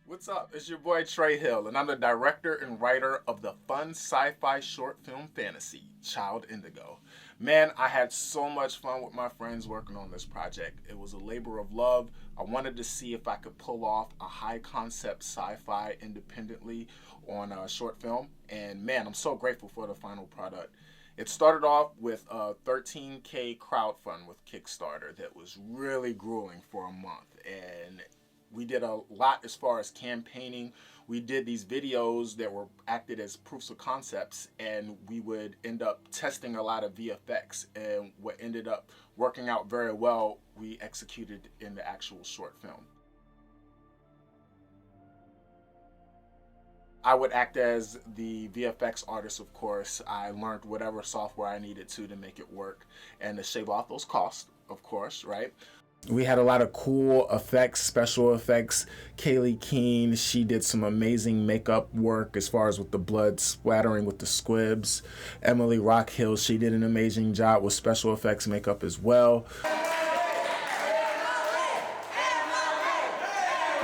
What's up? It's your boy Trey Hill, and I'm the director and writer of the fun sci-fi short film fantasy, Child Indigo. Man, I had so much fun with my friends working on this project. It was a labor of love. I wanted to see if I could pull off a high concept sci-fi independently on a short film, and man, I'm so grateful for the final product. It started off with a 13K crowdfund with Kickstarter that was really grueling for a month, and we did a lot as far as campaigning. We did these videos that were acted as proofs of concepts, and we would end up testing a lot of VFX, and what ended up working out very well, we executed in the actual short film. I would act as the VFX artist, of course. I learned whatever software I needed to make it work and to shave off those costs, of course, right? We had a lot of cool effects, special effects. Khene, she did some amazing makeup work as far as with the blood splattering with the squibs. Emily Rockhill, she did an amazing job with special effects makeup as well.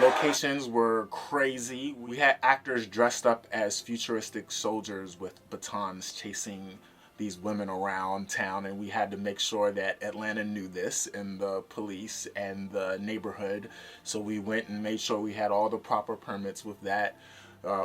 Locations were crazy. We had actors dressed up as futuristic soldiers with batons chasing these women around town, and we had to make sure that Atlanta knew this, and the police and the neighborhood. So we went and made sure we had all the proper permits with that.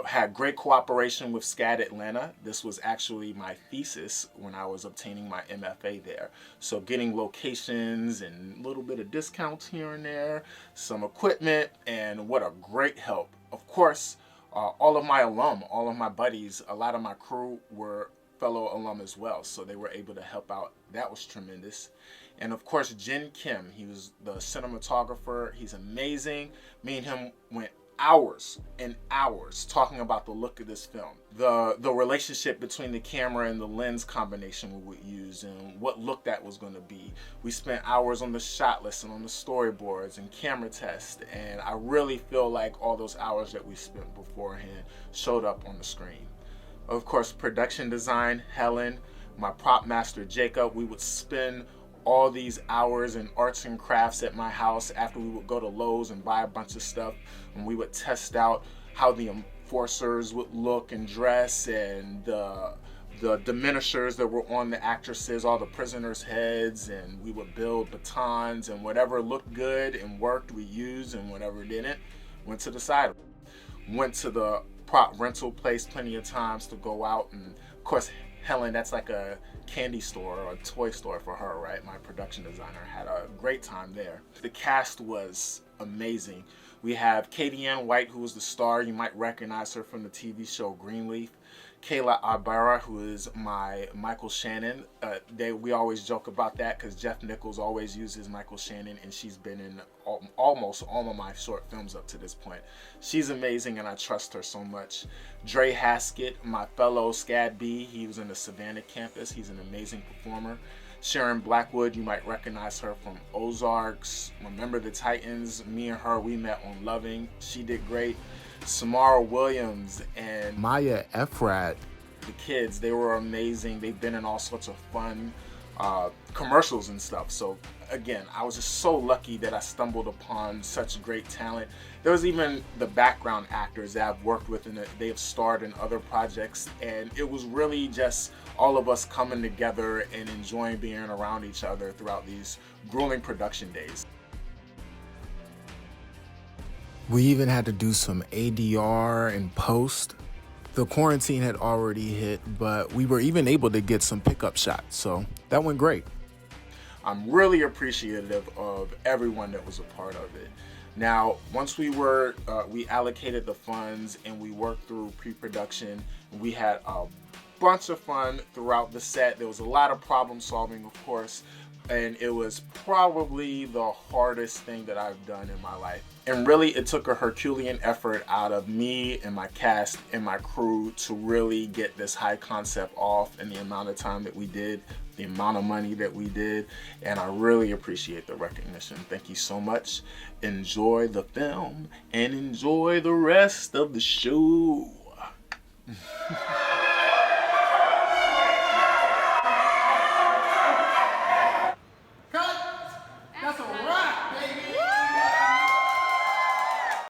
Had great cooperation with SCAD Atlanta. This was actually my thesis when I was obtaining my MFA there. So getting locations and a little bit of discounts here and there, some equipment, and what a great help. Of course, all of my alum, all of my buddies, a lot of my crew were fellow alum as well, so they were able to help out. That was tremendous. And of course, Jin Kim, he was the cinematographer. He's amazing. Me and him went hours and hours talking about the look of this film, the relationship between the camera and the lens combination we would use, and what look that was going to be. We spent hours on the shot list and on the storyboards and camera test, and I really feel like all those hours that we spent beforehand showed up on the screen. Of course, production design, Helen, my prop master Jacob. We would spend all these hours in arts and crafts at my house after we would go to Lowe's and buy a bunch of stuff, and we would test out how the enforcers would look and dress, and the diminishers that were on the actresses, all the prisoners' heads, and we would build batons, and whatever looked good and worked we used, and whatever didn't went to the side. Went to the prop rental place plenty of times to go out, and of course Helen, that's like a candy store or a toy store for her, right? My production designer had a great time there. The cast was amazing. We have Kadi Ann White, who was the star. You might recognize her from the TV show Greenleaf. Kayla Ibarra, who is my Michael Shannon. We always joke about that because Jeff Nichols always uses Michael Shannon, and she's been in almost all of my short films up to this point. She's amazing, and I trust her so much. Dre Haskett, my fellow SCAD B, he was in the Savannah campus. He's an amazing performer. Sharon Blackwood, you might recognize her from Ozarks, Remember the Titans. Me and her, we met on Loving. She did great. Samara Williams and Maya Efrat, the kids, they were amazing. They've been in all sorts of fun commercials and stuff. So again, I was just so lucky that I stumbled upon such great talent. There was even the background actors that I've worked with, and they have starred in other projects, and it was really just all of us coming together and enjoying being around each other throughout these grueling production days. We even had to do some ADR and post. The quarantine had already hit, but we were even able to get some pickup shots, so that went great. I'm really appreciative of everyone that was a part of it. Now, once we allocated the funds and we worked through pre-production, we had a bunch of fun throughout the set. There was a lot of problem solving, of course, and it was probably the hardest thing that I've done in my life. And really, it took a Herculean effort out of me and my cast and my crew to really get this high concept off in the amount of time that we did, the amount of money that we did, and I really appreciate the recognition. Thank you so much. Enjoy the film and enjoy the rest of the show.